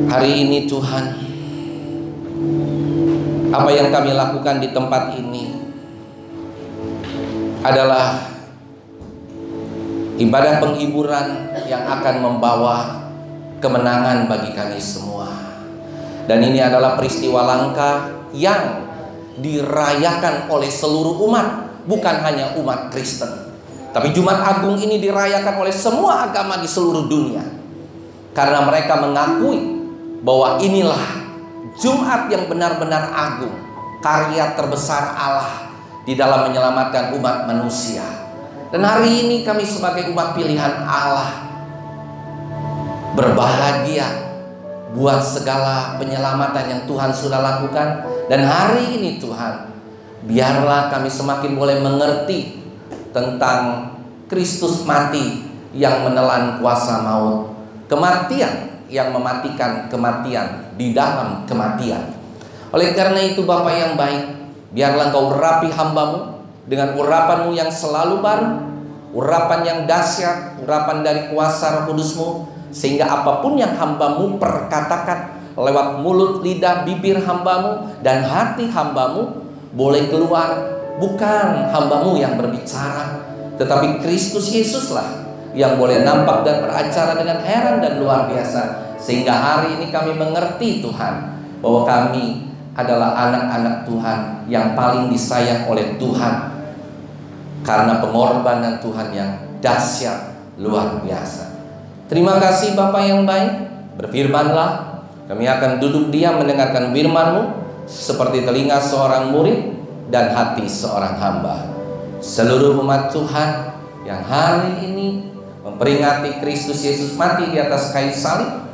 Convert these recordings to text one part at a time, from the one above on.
Hari ini Tuhan, apa yang kami lakukan di tempat ini adalah ibadah penghiburan yang akan membawa kemenangan bagi kami semua. Dan ini adalah peristiwa langka yang dirayakan oleh seluruh umat, bukan hanya umat Kristen. Tapi Jumat Agung ini dirayakan oleh semua agama di seluruh dunia, karena mereka mengakui bahwa inilah Jumat yang benar-benar agung, karya terbesar Allah di dalam menyelamatkan umat manusia. Dan hari ini kami sebagai umat pilihan Allah berbahagia buat segala penyelamatan yang Tuhan sudah lakukan. Dan hari ini Tuhan, biarlah kami semakin boleh mengerti tentang Kristus mati yang menelan kuasa maut, kematian yang mematikan kematian di dalam kematian. Oleh karena itu Bapa yang baik, biarlah Engkau urapi hamba-Mu dengan urapan-Mu yang selalu baru, urapan yang dahsyat, urapan dari kuasa Roh Kudus-Mu, sehingga apapun yang hamba-Mu perkatakan lewat mulut, lidah, bibir hamba-Mu dan hati hamba-Mu boleh keluar, bukan hamba-Mu yang berbicara, tetapi Kristus Yesuslah yang boleh nampak dan beracara dengan heran dan luar biasa. Sehingga hari ini kami mengerti Tuhan, bahwa kami adalah anak-anak Tuhan yang paling disayang oleh Tuhan, karena pengorbanan Tuhan yang dahsyat luar biasa. Terima kasih Bapa yang baik. Berfirmanlah, kami akan duduk diam mendengarkan firman-Mu, seperti telinga seorang murid dan hati seorang hamba. Seluruh umat Tuhan yang hari ini memperingati Kristus Yesus mati di atas kayu salib,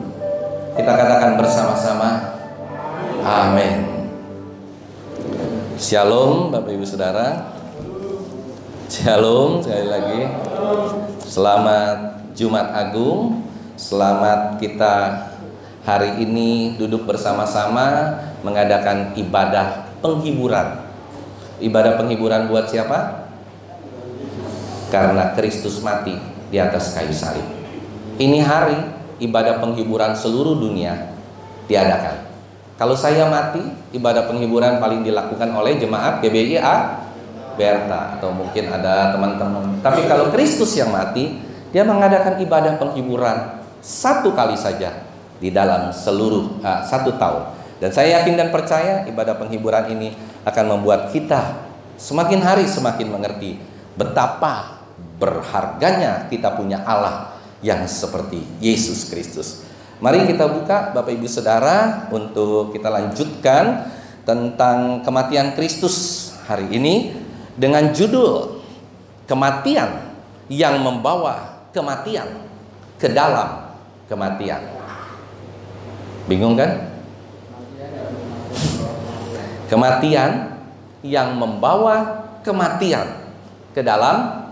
kita katakan bersama-sama, amin. Shalom Bapak Ibu Saudara. Shalom sekali lagi. Selamat Jumat Agung. Selamat kita hari ini duduk bersama-sama mengadakan ibadah penghiburan. Ibadah penghiburan buat siapa? Karena Kristus mati di atas kayu salib. Ini hari ibadah penghiburan seluruh dunia diadakan. Kalau saya mati, ibadah penghiburan paling dilakukan oleh jemaat GBIA Berta, atau mungkin ada teman-teman. Tapi kalau Kristus yang mati, dia mengadakan ibadah penghiburan satu kali saja di dalam seluruh satu tahun. Dan saya yakin dan percaya ibadah penghiburan ini akan membuat kita semakin hari semakin mengerti betapa berharganya kita punya Allah yang seperti Yesus Kristus. Mari kita buka Bapak Ibu Saudara untuk kita lanjutkan tentang kematian Kristus hari ini dengan judul kematian yang membawa kematian ke dalam kematian. Bingung kan? Kematian yang membawa kematian ke dalam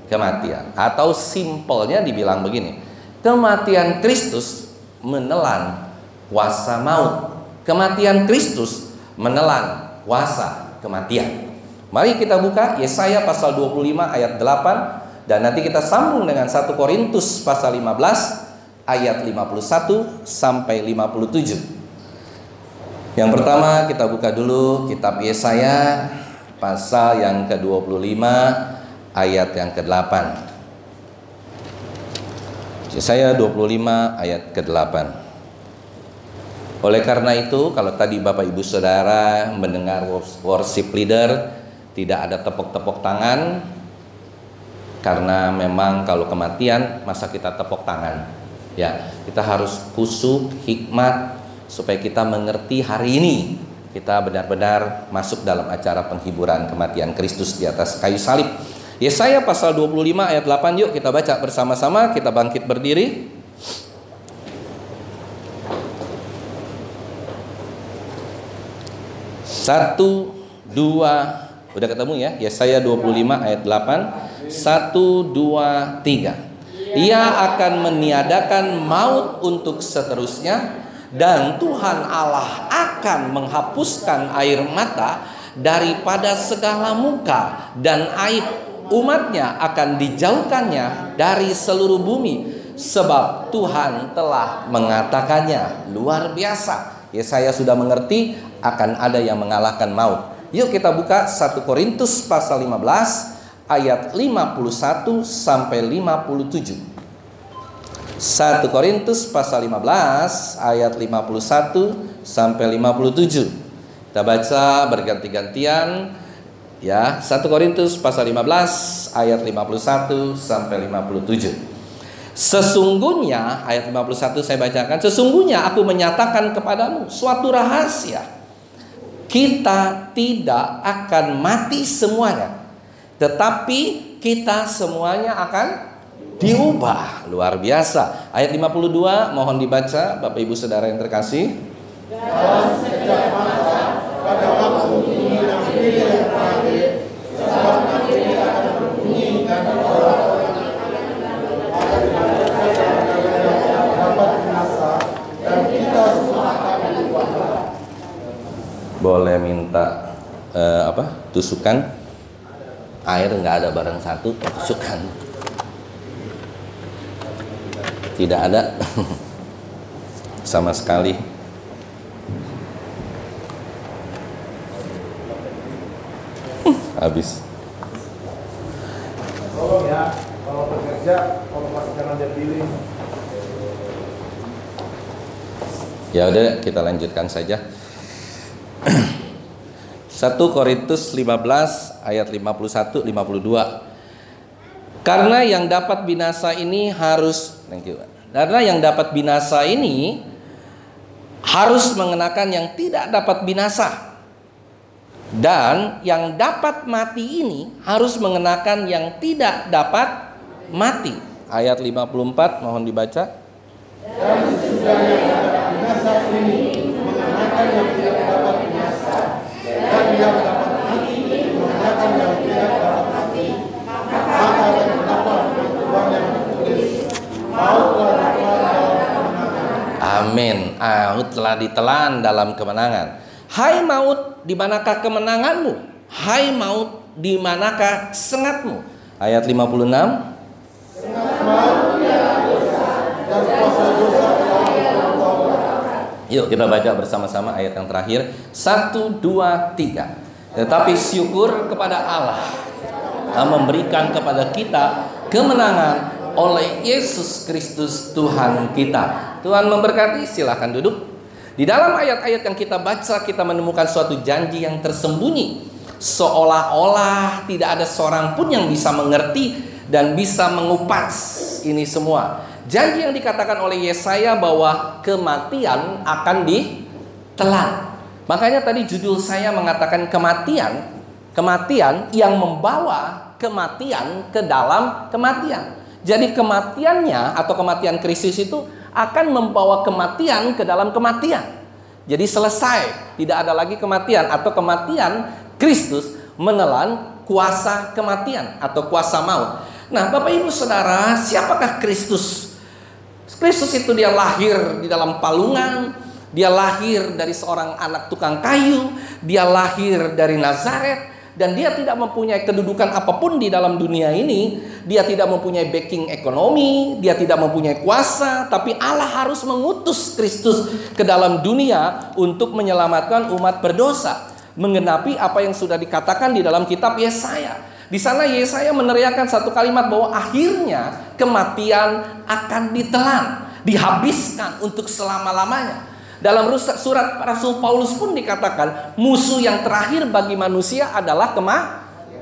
kematian, atau simpelnya dibilang begini, kematian Kristus menelan kuasa maut, kematian Kristus menelan kuasa kematian. Mari kita buka Yesaya pasal 25 ayat 8, dan nanti kita sambung dengan 1 Korintus pasal 15 ayat 51 sampai 57. Yang pertama kita buka dulu kitab Yesaya pasal yang ke-25 ayat yang ke-8. Yesaya 25 ayat ke-8. Oleh karena itu, kalau tadi Bapak Ibu Saudara mendengar worship leader, tidak ada tepuk-tepuk tangan, karena memang kalau kematian masa kita tepuk tangan. Ya, kita harus khusyuk, hikmat, supaya kita mengerti hari ini kita benar-benar masuk dalam acara penghiburan kematian Kristus di atas kayu salib. Yesaya pasal 25 ayat 8, yuk kita baca bersama-sama, kita bangkit berdiri. Satu, dua, udah ketemu ya? Yesaya 25 ayat 8. 1, 2, 3. Ia akan meniadakan maut untuk seterusnya, dan Tuhan Allah akan menghapuskan air mata daripada segala muka, dan aib umatnya akan dijauhkannya dari seluruh bumi, sebab Tuhan telah mengatakannya. Luar biasa. Yesaya sudah mengerti akan ada yang mengalahkan maut. Yuk kita buka 1 Korintus pasal 15 ayat 51 sampai 57. 1 Korintus pasal 15 ayat 51 sampai 57. Kita baca berganti-gantian ya. 1 Korintus pasal 15 ayat 51 sampai 57. Sesungguhnya, ayat 51 saya bacakan, sesungguhnya aku menyatakan kepadamu suatu rahasia. Kita tidak akan mati semuanya, tetapi kita semuanya akan diubah. Luar biasa. Ayat 52 mohon dibaca Bapak Ibu Saudara yang terkasih. Dan sejak masa pada waktu ini yang terakhir, sebab nanti akan berbunyi dan orang-orang akan dapat binasa dan kita semua akan diubah. Boleh minta tusukan air, nggak ada barang satu, tusukan tidak ada sama sekali. Habis. Tolong ya, kalau bekerja, kalau masih jangan pilih. Ya udah, kita lanjutkan saja. 1 Korintus 15 ayat 51 52. Karena yang dapat binasa ini harus harus mengenakan yang tidak dapat binasa. Dan yang dapat mati ini harus mengenakan yang tidak dapat mati. Ayat 54 mohon dibaca. Dan sesudah yang dapat binasa ini mengenakan yang tidak dapat binasa, dan yang dapat mati ini mengenakan yang tidak dapat mati. Maka terdapat Tuhan yang tertulis, mautlah ditelan dalam kemenangan. Amin. Maut telah ditelan dalam kemenangan. Hai maut, di manakah kemenanganmu? Hai maut, di manakah sengatmu? Ayat 56. Sengat maut ya dosa, dan kuasa dosa telah dirontokkan. Yuk kita baca bersama-sama ayat yang terakhir. 1, 2, 3. Tetapi syukur kepada Allah yang memberikan kepada kita kemenangan oleh Yesus Kristus Tuhan kita. Tuhan memberkati, silakan duduk. Di dalam ayat-ayat yang kita baca, kita menemukan suatu janji yang tersembunyi, seolah-olah tidak ada seorang pun yang bisa mengerti dan bisa mengupas ini semua. Janji yang dikatakan oleh Yesaya bahwa kematian akan ditelan. Makanya tadi judul saya mengatakan kematian yang membawa kematian ke dalam kematian. Jadi kematiannya atau kematian Kristus itu akan membawa kematian ke dalam kematian. Jadi selesai, tidak ada lagi kematian, atau kematian Kristus menelan kuasa kematian atau kuasa maut. Nah, Bapak Ibu Saudara, siapakah Kristus? Kristus itu dia lahir di dalam palungan, dia lahir dari seorang anak tukang kayu, dia lahir dari Nazaret. Dan dia tidak mempunyai kedudukan apapun di dalam dunia ini. Dia tidak mempunyai backing ekonomi, dia tidak mempunyai kuasa. Tapi Allah harus mengutus Kristus ke dalam dunia untuk menyelamatkan umat berdosa, menggenapi apa yang sudah dikatakan di dalam kitab Yesaya. Di sana Yesaya meneriakkan satu kalimat bahwa akhirnya kematian akan ditelan, dihabiskan untuk selama-lamanya. Dalam surat Rasul Paulus pun dikatakan musuh yang terakhir bagi manusia adalah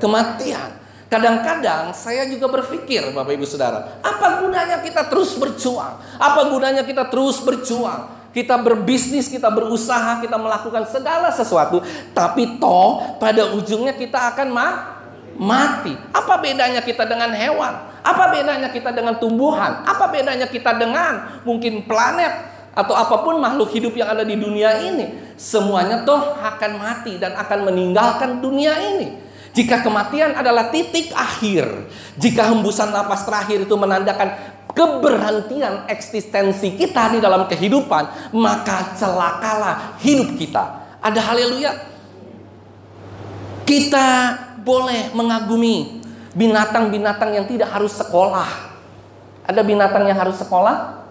kematian. Kadang-kadang saya juga berpikir, Bapak Ibu Saudara, apa gunanya kita terus berjuang? Apa gunanya kita terus berjuang? Kita berbisnis, kita berusaha, kita melakukan segala sesuatu, tapi toh pada ujungnya kita akan mati. Apa bedanya kita dengan hewan? Apa bedanya kita dengan tumbuhan? Apa bedanya kita dengan mungkin planet atau apapun makhluk hidup yang ada di dunia ini? Semuanya toh akan mati dan akan meninggalkan dunia ini. Jika kematian adalah titik akhir, jika hembusan napas terakhir itu menandakan keberhentian eksistensi kita di dalam kehidupan, maka celakalah hidup kita. Ada haleluya. Kita boleh mengagumi binatang-binatang yang tidak harus sekolah. Ada binatang yang harus sekolah?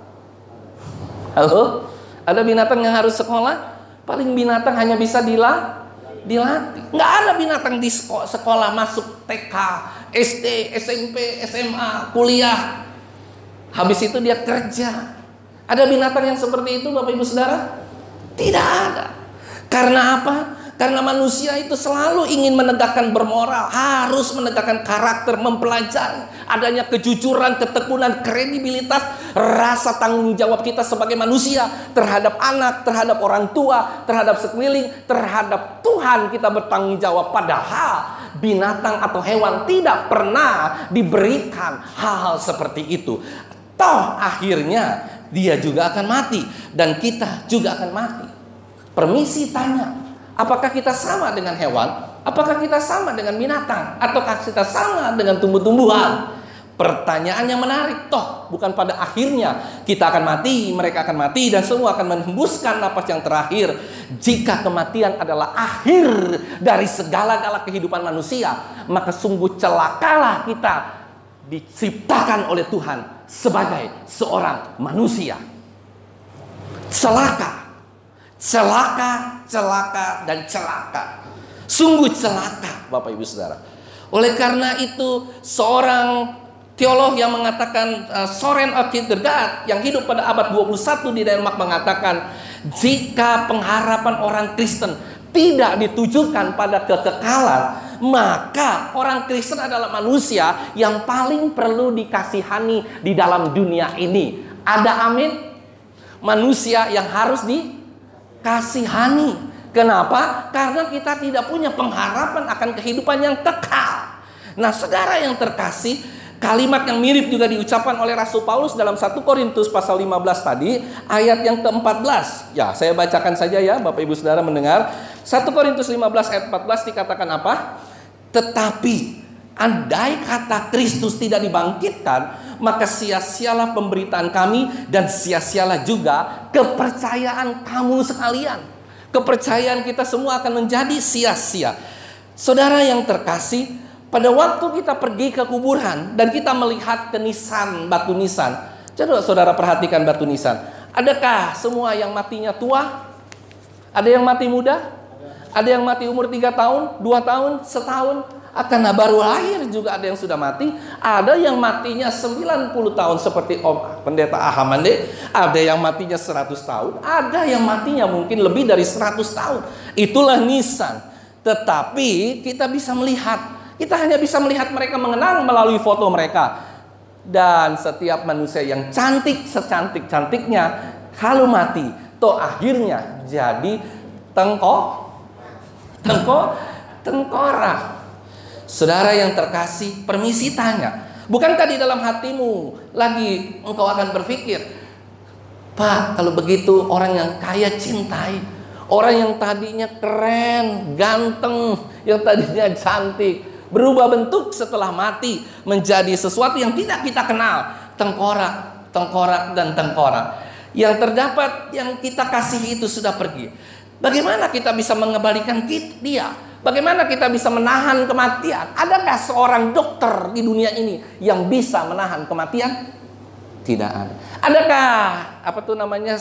Halo? Ada binatang yang harus sekolah? Paling binatang hanya bisa dilatih. Nggak ada binatang di sekolah masuk TK, SD, SMP, SMA, kuliah. Habis itu dia kerja. Ada binatang yang seperti itu, Bapak Ibu Saudara? Tidak ada. Karena apa? Karena manusia itu selalu ingin menegakkan bermoral, harus menegakkan karakter, mempelajari adanya kejujuran, ketekunan, kredibilitas, rasa tanggung jawab kita sebagai manusia terhadap anak, terhadap orang tua, terhadap sekeliling, terhadap Tuhan kita bertanggung jawab. Padahal binatang atau hewan tidak pernah diberikan hal-hal seperti itu. Toh akhirnya dia juga akan mati dan kita juga akan mati. Permisi tanya, apakah kita sama dengan hewan? Apakah kita sama dengan binatang? Ataukah kita sama dengan tumbuh-tumbuhan? Pertanyaan yang menarik. Toh bukan pada akhirnya kita akan mati, mereka akan mati, dan semua akan menghembuskan napas yang terakhir. Jika kematian adalah akhir dari segala-gala kehidupan manusia, maka sungguh celakalah kita diciptakan oleh Tuhan sebagai seorang manusia. Celaka, dan celaka. Sungguh celaka, Bapak Ibu Saudara. Oleh karena itu, seorang teolog yang mengatakan, Soren Kierkegaard, yang hidup pada abad 21 di Denmark, mengatakan, jika pengharapan orang Kristen tidak ditujukan pada kekekalan, maka orang Kristen adalah manusia yang paling perlu dikasihani di dalam dunia ini. Ada amin? Manusia yang harus dikasihani. Kenapa? Karena kita tidak punya pengharapan akan kehidupan yang kekal. Nah, saudara yang terkasih, kalimat yang mirip juga diucapkan oleh Rasul Paulus dalam 1 Korintus pasal 15 tadi, ayat yang ke-14. Ya, saya bacakan saja ya, Bapak Ibu Saudara mendengar. 1 Korintus 15 ayat 14 dikatakan apa? Tetapi andai kata Kristus tidak dibangkitkan, maka sia-sialah pemberitaan kami dan sia-sialah juga kepercayaan kamu sekalian. Kepercayaan kita semua akan menjadi sia-sia. Saudara yang terkasih, pada waktu kita pergi ke kuburan dan kita melihat ke nisan, batu nisan. Coba saudara perhatikan batu nisan. Adakah semua yang matinya tua? Ada yang mati muda? Ada yang mati umur 3 tahun, 2 tahun, setahun. Akan baru lahir juga ada yang sudah mati. Ada yang matinya 90 tahun seperti Om Pendeta Ahamande. Ada yang matinya 100 tahun. Ada yang matinya mungkin lebih dari 100 tahun. Itulah nisan. Tetapi kita bisa melihat, kita hanya bisa melihat mereka mengenang melalui foto mereka. Dan setiap manusia yang cantik, secantik-cantiknya, kalau mati, toh akhirnya jadi tengkorak. Saudara yang terkasih, permisi tanya, bukankah di dalam hatimu lagi engkau akan berpikir, Pak, kalau begitu orang yang kaya cintai, orang yang tadinya keren, ganteng, yang tadinya cantik, berubah bentuk setelah mati menjadi sesuatu yang tidak kita kenal. Tengkorak, dan tengkorak. Yang terdapat, yang kita kasih itu sudah pergi. Bagaimana kita bisa mengembalikan dia? Bagaimana kita bisa menahan kematian? Adakah seorang dokter di dunia ini yang bisa menahan kematian? Tidak ada. Adakah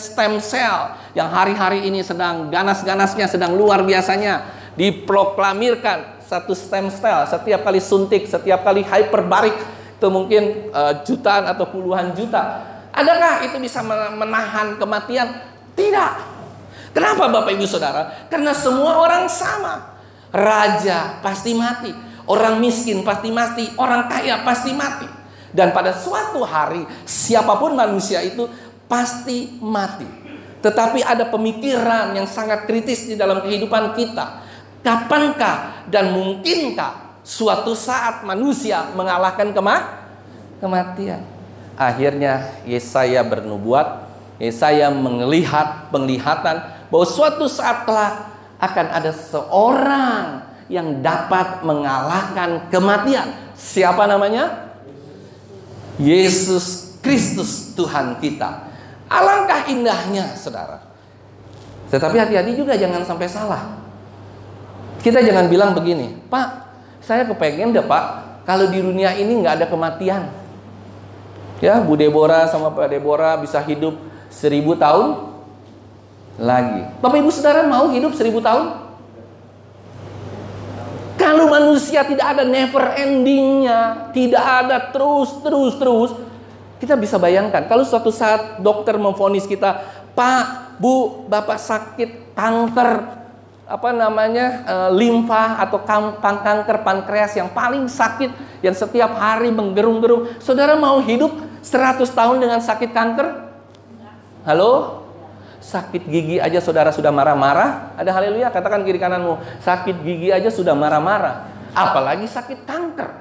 stem cell yang hari-hari ini sedang ganas-ganasnya, sedang luar biasanya diproklamirkan satu stem cell setiap kali suntik, setiap kali hyperbarik itu mungkin jutaan atau puluhan juta. Adakah itu bisa menahan kematian? Tidak. Kenapa Bapak Ibu Saudara? Karena semua orang sama. Raja pasti mati, orang miskin pasti mati, orang kaya pasti mati. Dan pada suatu hari siapapun manusia itu pasti mati. Tetapi ada pemikiran yang sangat kritis di dalam kehidupan kita. Kapankah dan mungkinkah suatu saat manusia mengalahkan kematian? Akhirnya Yesaya bernubuat, Yesaya melihat penglihatan bahwa suatu saat kelak akan ada seorang yang dapat mengalahkan kematian. Siapa namanya? Yesus Kristus Tuhan kita. Alangkah indahnya, saudara. Tetapi hati-hati juga, jangan sampai salah. Kita jangan bilang begini, Pak, saya kepengen deh Pak, kalau di dunia ini nggak ada kematian. Ya, Bu Deborah sama Pak Deborah bisa hidup 1000 tahun lagi. Bapak Ibu Saudara mau hidup 1000 tahun? Kalau manusia tidak ada never endingnya, tidak ada terus, kita bisa bayangkan kalau suatu saat dokter memvonis kita, Pak, Bu, Bapak sakit kanker limfa atau kanker pankreas yang paling sakit, yang setiap hari menggerung-gerung. Saudara mau hidup 100 tahun dengan sakit kanker? Halo? Sakit gigi aja saudara sudah marah-marah. Ada haleluya, katakan kiri kananmu. Sakit gigi aja sudah marah-marah, apalagi sakit kanker.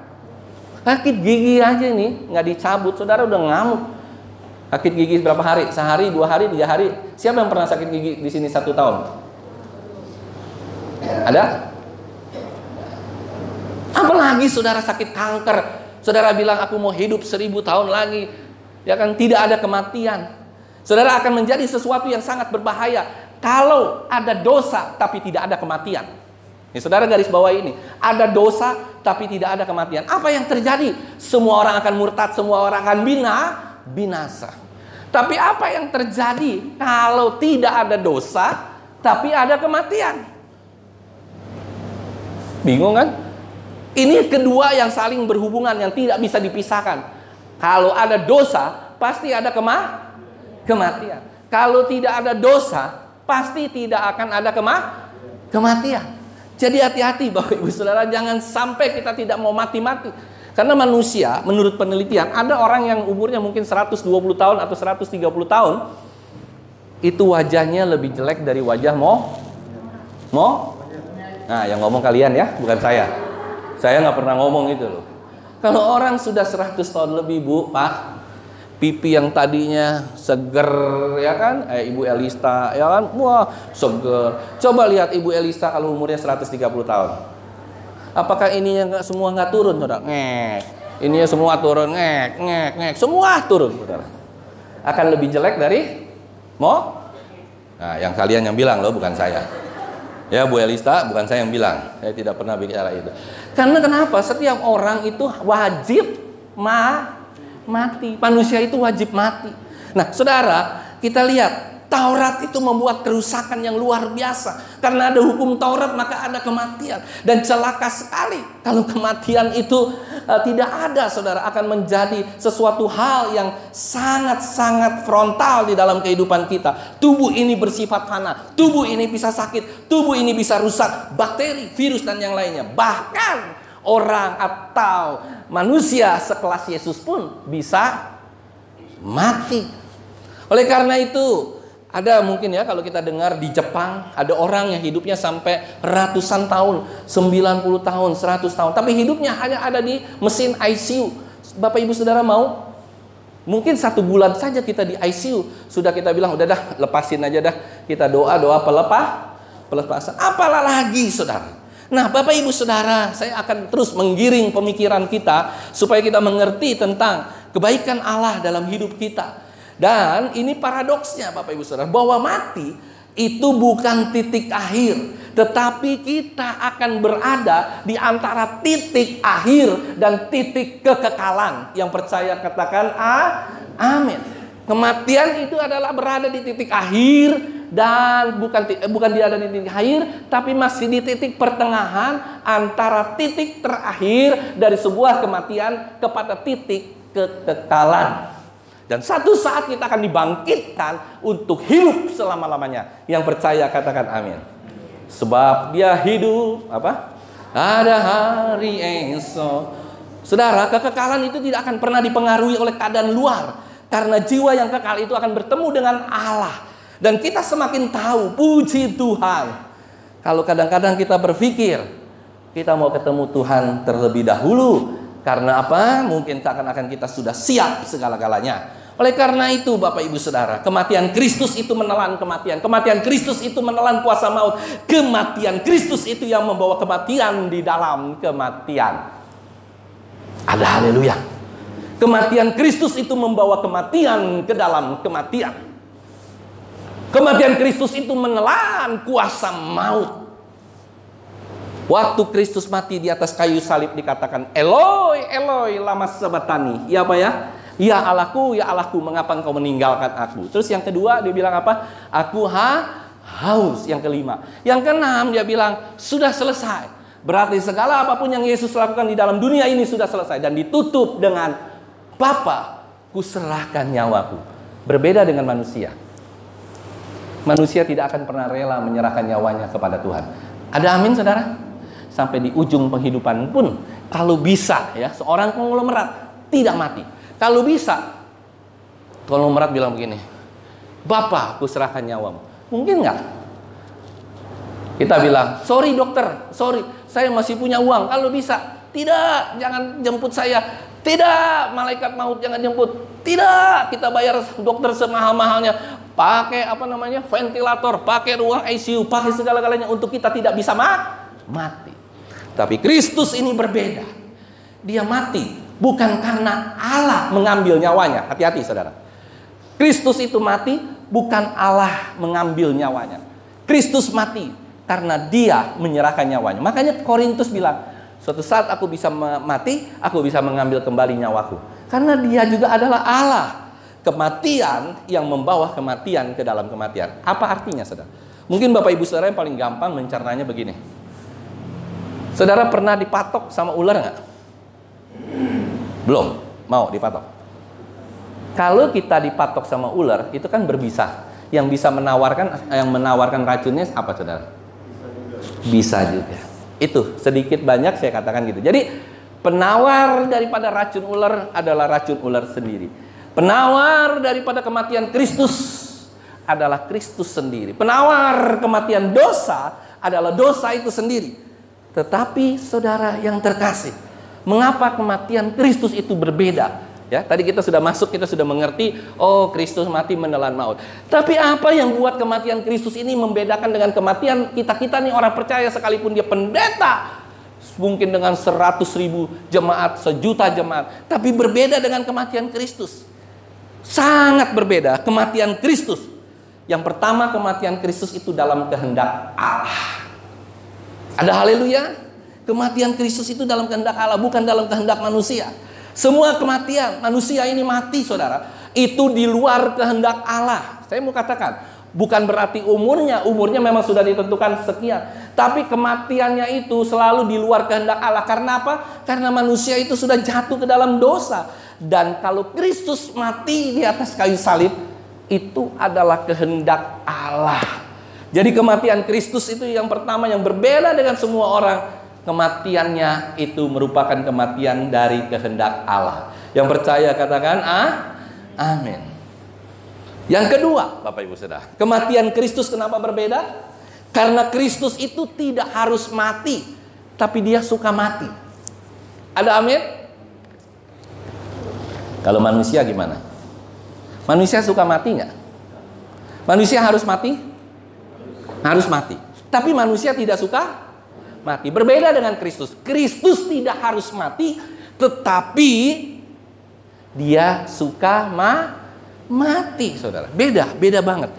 Sakit gigi aja nih nggak dicabut, saudara udah ngamuk. Sakit gigi berapa hari? Sehari, 2 hari, 3 hari? Siapa yang pernah sakit gigi di sini 1 tahun? Ada? Apalagi saudara sakit kanker. Saudara bilang aku mau hidup 1000 tahun lagi. Ya kan, tidak ada kematian. Saudara akan menjadi sesuatu yang sangat berbahaya kalau ada dosa tapi tidak ada kematian. Ini saudara garis bawah ini. Ada dosa tapi tidak ada kematian. Apa yang terjadi? Semua orang akan murtad, semua orang akan binasa. Tapi apa yang terjadi kalau tidak ada dosa tapi ada kematian? Bingung kan? Ini kedua yang saling berhubungan, yang tidak bisa dipisahkan. Kalau ada dosa pasti ada kematian. Kalau tidak ada dosa, pasti tidak akan ada kematian. Jadi hati-hati Bapak Ibu Saudara, jangan sampai kita tidak mau mati-mati. Karena manusia, menurut penelitian, ada orang yang umurnya mungkin 120 tahun atau 130 tahun, itu wajahnya lebih jelek dari wajah Nah, yang ngomong kalian ya, bukan saya. Saya nggak pernah ngomong itu loh. Kalau orang sudah 100 tahun lebih, Bu, Pak, pipi yang tadinya seger, ya kan? Ibu Elista, ya kan? Wah, seger. Coba lihat Ibu Elista kalau umurnya 130 tahun. Apakah ininya semua nggak turun, saudara? Ngek. Ininya semua turun, ngek. Semua turun, saudara. Akan lebih jelek dari Nah, yang kalian yang bilang loh, bukan saya. Ya, Bu Elista, bukan saya yang bilang. Saya tidak pernah bicara itu. Karena kenapa? Setiap orang itu wajib mati. Manusia itu wajib mati. Nah, saudara, kita lihat Taurat itu membuat kerusakan yang luar biasa. Karena ada hukum Taurat, maka ada kematian. Dan celaka sekali kalau kematian itu tidak ada, saudara, akan menjadi sesuatu hal yang sangat-sangat frontal di dalam kehidupan kita. Tubuh ini bersifat fana, tubuh ini bisa sakit, tubuh ini bisa rusak, bakteri, virus, dan yang lainnya. Bahkan orang atau manusia sekelas Yesus pun bisa mati. Oleh karena itu, ada mungkin ya kalau kita dengar di Jepang, ada orang yang hidupnya sampai ratusan tahun, 90 tahun, 100 tahun. Tapi hidupnya hanya ada di mesin ICU. Bapak Ibu Saudara mau? Mungkin 1 bulan saja kita di ICU, sudah kita bilang, udah dah, lepasin aja dah. Kita doa pelepasan. Apalah lagi, saudara. Nah, Bapak Ibu Saudara, saya akan terus menggiring pemikiran kita supaya kita mengerti tentang kebaikan Allah dalam hidup kita. Dan ini paradoksnya Bapak Ibu Saudara, bahwa mati itu bukan titik akhir, tetapi kita akan berada di antara titik akhir dan titik kekekalan. Yang percaya katakan amin. Kematian itu adalah berada di titik akhir, dan bukan dia ada di titik akhir, tapi masih di titik pertengahan antara titik terakhir dari sebuah kematian kepada titik kekekalan. Dan satu saat kita akan dibangkitkan untuk hidup selama-lamanya. Yang percaya katakan amin. Sebab dia hidup ada hari esok. Saudara, kekekalan itu tidak akan pernah dipengaruhi oleh keadaan luar. Karena jiwa yang kekal itu akan bertemu dengan Allah. Dan kita semakin tahu, puji Tuhan. Kalau kadang-kadang kita berpikir kita mau ketemu Tuhan terlebih dahulu. Karena apa? Mungkin seakan-akan kita sudah siap segala-galanya. Oleh karena itu Bapak Ibu Saudara, kematian Kristus itu menelan kematian. Kematian Kristus itu menelan kuasa maut. Kematian Kristus itu yang membawa kematian di dalam kematian. Ada haleluya. Kematian Kristus itu membawa kematian ke dalam kematian. Kematian Kristus itu menelan kuasa maut. Waktu Kristus mati di atas kayu salib dikatakan, Eloi, Eloi, lama sabachthani. Ya apa ya? Ya Allahku, mengapa engkau meninggalkan aku? Terus yang kedua dia bilang apa? Aku haus. Yang kelima. Yang keenam dia bilang, sudah selesai. Berarti segala apapun yang Yesus lakukan di dalam dunia ini sudah selesai. Dan ditutup dengan, Bapa, kuserahkan nyawaku. Berbeda dengan manusia. Manusia tidak akan pernah rela menyerahkan nyawanya kepada Tuhan. Ada amin, saudara? Sampai di ujung penghidupan pun, kalau bisa ya, seorang konglomerat tidak mati. Kalau bisa, konglomerat bilang begini, Bapa, aku serahkan nyawamu. Mungkin nggak? Kita bilang, sorry dokter, sorry, saya masih punya uang. Kalau bisa, tidak, jangan jemput saya. Tidak, malaikat maut jangan jemput. Tidak, kita bayar dokter semahal-mahalnya. Pakai ventilator, pakai ruang ICU, pakai segala-galanya untuk kita tidak bisa mati. Tapi Kristus ini berbeda. Dia mati bukan karena Allah mengambil nyawanya. Hati-hati saudara. Kristus itu mati bukan Allah mengambil nyawanya. Kristus mati karena dia menyerahkan nyawanya. Makanya Korintus bilang, suatu saat aku bisa mati, aku bisa mengambil kembali nyawaku. Karena dia juga adalah Allah. Kematian yang membawa kematian ke dalam kematian. Apa artinya saudara? Mungkin Bapak Ibu Saudara yang paling gampang mencernanya begini. Saudara pernah dipatok sama ular nggak? Belum, mau dipatok. Kalau kita dipatok sama ular, itu kan berbisa. Yang bisa menawarkan racunnya apa saudara? Bisa juga. Itu sedikit banyak saya katakan gitu. Jadi penawar daripada racun ular adalah racun ular sendiri. Penawar daripada kematian Kristus adalah Kristus sendiri. Penawar kematian dosa adalah dosa itu sendiri. Tetapi saudara yang terkasih, mengapa kematian Kristus itu berbeda? Ya, tadi kita sudah masuk, kita sudah mengerti, oh Kristus mati menelan maut. Tapi apa yang buat kematian Kristus ini membedakan dengan kematian kita nih orang percaya, sekalipun dia pendeta, mungkin dengan 100.000 jemaat, 1 juta jemaat, tapi berbeda dengan kematian Kristus. Sangat berbeda kematian Kristus. Yang pertama, kematian Kristus itu dalam kehendak Allah. Ada haleluya. Kematian Kristus itu dalam kehendak Allah, bukan dalam kehendak manusia. Semua kematian manusia ini mati saudara, itu di luar kehendak Allah. Saya mau katakan, bukan berarti umurnya memang sudah ditentukan sekian, tapi kematiannya itu selalu di luar kehendak Allah. Karena apa? Karena manusia itu sudah jatuh ke dalam dosa. Dan kalau Kristus mati di atas kayu salib, itu adalah kehendak Allah. Jadi kematian Kristus itu yang pertama, yang berbeda dengan semua orang. Kematiannya itu merupakan kematian dari kehendak Allah. Yang percaya katakan amin. Yang kedua, Bapak Ibu Saudara, kematian Kristus kenapa berbeda? Karena Kristus itu tidak harus mati, tapi dia suka mati. Ada amin? Kalau manusia gimana? Manusia suka mati nggak? Manusia harus mati? Harus mati. Tapi manusia tidak suka mati. Berbeda dengan Kristus. Kristus tidak harus mati, tetapi dia suka mati, saudara. Beda banget.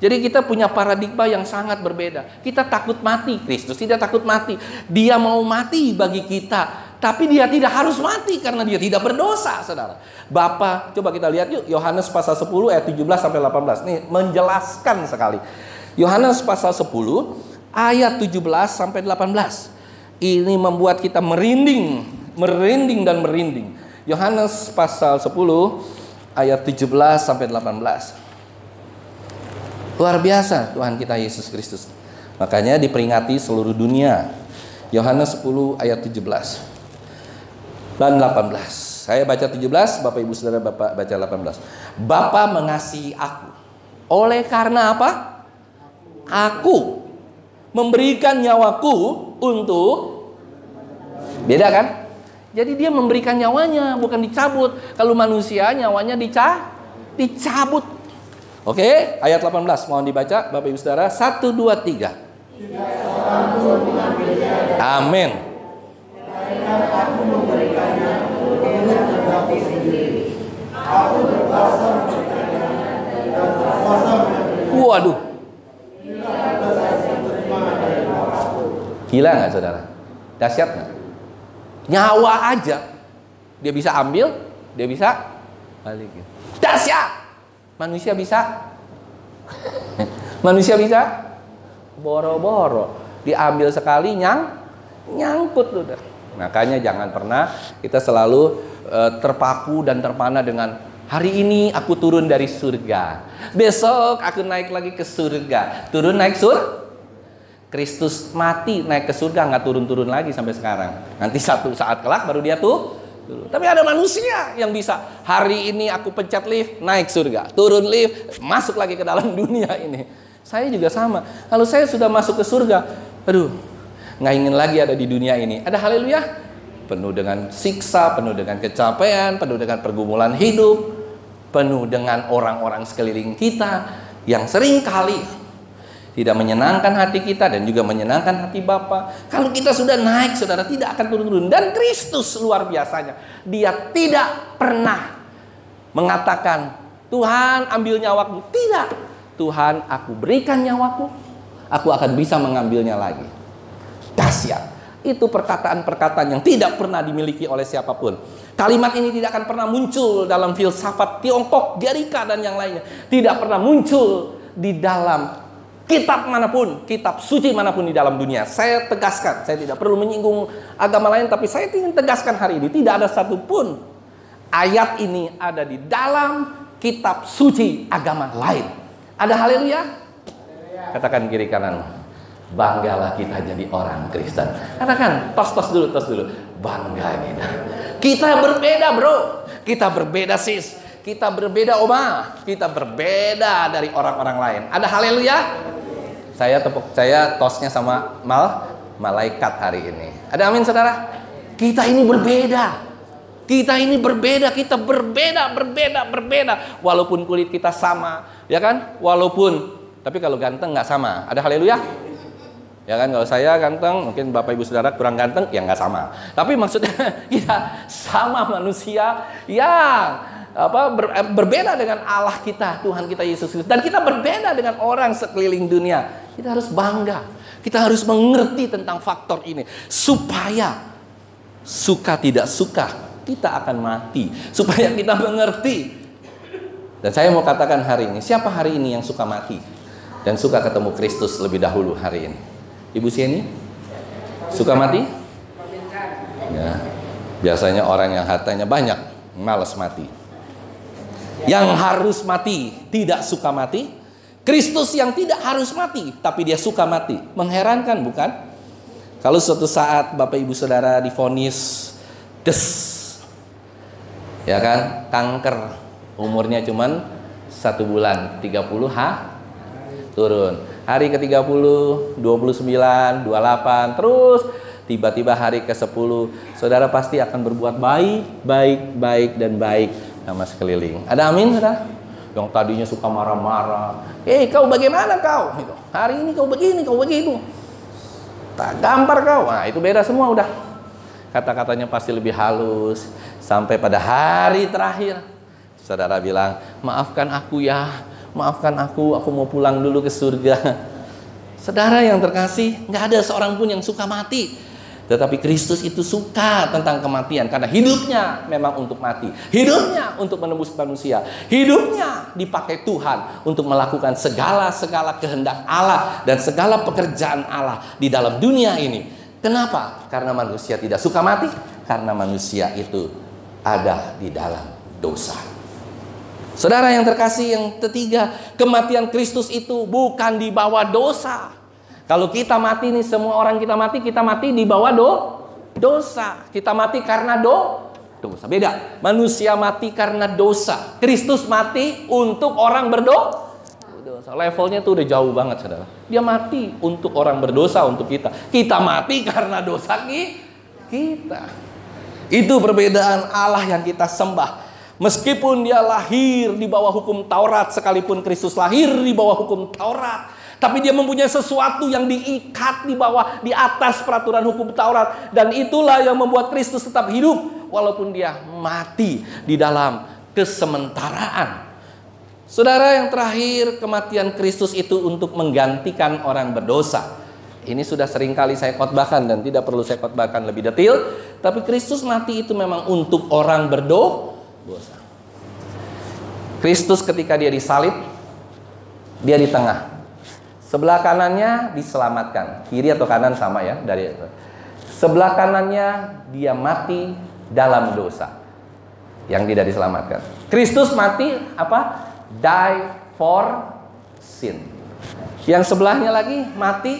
Jadi kita punya paradigma yang sangat berbeda. Kita takut mati, Kristus tidak takut mati. Dia mau mati bagi kita, tapi dia tidak harus mati karena dia tidak berdosa, saudara. Bapa, coba kita lihat yuk, Yohanes pasal 10 ayat 17 sampai 18. Nih menjelaskan sekali. Yohanes pasal 10 ayat 17 sampai 18. Ini membuat kita merinding dan merinding. Yohanes pasal 10 ayat 17 sampai 18. Luar biasa Tuhan kita Yesus Kristus. Makanya diperingati seluruh dunia. Yohanes 10 ayat 17 dan 18. Saya baca 17, Bapak Ibu Saudara Bapak baca 18. Bapa mengasihi aku. Oleh karena apa? Aku memberikan nyawaku untuk, beda kan? Jadi dia memberikan nyawanya, bukan dicabut. Kalau manusia nyawanya dicabut. Oke, ayat 18 mohon dibaca Bapak Ibu Saudara. 1, 2, 3. Amin. Waduh. Gila nggak saudara? Dahsyat nggak? Nyawa aja dia bisa ambil, dia bisa balikin. Dahsyat. Manusia bisa? Manusia bisa? Boro-boro. Diambil sekali nyangkut udah. Makanya jangan pernah kita selalu terpaku dan terpana dengan hari ini aku turun dari surga, besok aku naik lagi ke surga. Turun naik Kristus mati naik ke surga, nggak turun-turun lagi sampai sekarang. Nanti satu saat kelak baru dia tuh. Tapi ada manusia yang bisa hari ini aku pencet lift naik surga, turun lift masuk lagi ke dalam dunia ini. Saya juga sama. Kalau saya sudah masuk ke surga, aduh, nggak ingin lagi ada di dunia ini. Ada haleluya, penuh dengan siksa, penuh dengan kecapean, penuh dengan pergumulan hidup, penuh dengan orang-orang sekeliling kita yang sering kali tidak menyenangkan hati kita dan juga menyenangkan hati Bapa. Kalau kita sudah naik, saudara, tidak akan turun-turun. Dan Kristus luar biasanya, dia tidak pernah mengatakan, Tuhan ambil nyawaku. Tidak. Tuhan, aku berikan nyawaku, aku akan bisa mengambilnya lagi. Dahsyat. Itu perkataan-perkataan yang tidak pernah dimiliki oleh siapapun. Kalimat ini tidak akan pernah muncul dalam filsafat Tiongkok, Gerika, dan yang lainnya. Tidak pernah muncul di dalam kitab manapun, kitab suci manapun di dalam dunia. Saya tegaskan, saya tidak perlu menyinggung agama lain, tapi saya ingin tegaskan hari ini, tidak ada satupun ayat ini ada di dalam kitab suci agama lain. Ada haleluya? Katakan kiri kanan, banggalah kita jadi orang Kristen. Katakan, tos dulu. Bangga kita. Kita berbeda, bro. Kita berbeda, sis. Kita berbeda, oma. Kita berbeda dari orang-orang lain. Ada haleluya? Saya tosnya sama malaikat hari ini. Ada amin, saudara? Kita ini berbeda. Kita ini berbeda. Kita berbeda. Walaupun kulit kita sama, ya kan? Tapi kalau ganteng nggak sama. Ada haleluya? Ya kan, kalau saya ganteng, mungkin Bapak Ibu Saudara kurang ganteng, ya nggak sama. Tapi maksudnya kita sama manusia yang berbeda dengan Allah kita, Tuhan kita Yesus Kristus. Dan kita berbeda dengan orang sekeliling dunia. Kita harus bangga. Kita harus mengerti tentang faktor ini. Supaya suka tidak suka, kita akan mati. Supaya kita mengerti. Dan saya mau katakan hari ini, siapa hari ini yang suka mati? Dan suka ketemu Kristus lebih dahulu hari ini? Ibu Sieni? Suka mati? Ya. Biasanya orang yang hartanya banyak, malas mati. Yang harus mati tidak suka mati. Kristus yang tidak harus mati tapi dia suka mati. Mengherankan bukan? Kalau suatu saat Bapak Ibu Saudara divonis ya kan, kanker, umurnya cuman 1 bulan, 30 turun. Hari ke-30, 29, 28, terus tiba-tiba hari ke-10, saudara pasti akan berbuat baik sama sekeliling. Ada amin, saudara? Yang tadinya suka marah-marah, kau bagaimana kau? Hari ini kau begini, kau begitu. Tak gampar kau. Nah, itu beda semua udah. Kata-katanya pasti lebih halus. Sampai pada hari terakhir, saudara bilang, maafkan aku ya. Maafkan aku mau pulang dulu ke surga. Saudara yang terkasih, nggak ada seorang pun yang suka mati. Tetapi Kristus itu suka tentang kematian. Karena hidupnya memang untuk mati. Hidupnya untuk menembus manusia. Hidupnya dipakai Tuhan untuk melakukan segala kehendak Allah. Dan segala pekerjaan Allah di dalam dunia ini. Kenapa? Karena manusia tidak suka mati. Karena manusia itu ada di dalam dosa. Saudara yang terkasih, yang ketiga, kematian Kristus itu bukan di bawah dosa. Kalau kita mati nih, semua orang kita mati di bawah dosa. Kita mati karena dosa. Beda. Manusia mati karena dosa. Kristus mati untuk orang berdosa. Levelnya tuh udah jauh banget, saudara. Dia mati untuk orang berdosa, untuk kita. Kita mati karena dosa kita. Itu perbedaan Allah yang kita sembah. Meskipun dia lahir di bawah hukum Taurat, sekalipun Kristus lahir di bawah hukum Taurat, tapi dia mempunyai sesuatu yang diikat di atas peraturan hukum Taurat. Dan itulah yang membuat Kristus tetap hidup walaupun dia mati di dalam kesementaraan. Saudara yang terakhir, kematian Kristus itu untuk menggantikan orang berdosa. Ini sudah sering kali saya khotbahkan dan tidak perlu saya khotbahkan lebih detail. Tapi Kristus mati itu memang untuk orang berdosa. Kristus ketika dia disalib, dia di tengah. Sebelah kanannya diselamatkan. Kiri atau kanan sama ya dari itu. Sebelah kanannya dia mati dalam dosa, yang tidak diselamatkan. Kristus mati apa? Die for sin. Yang sebelahnya lagi mati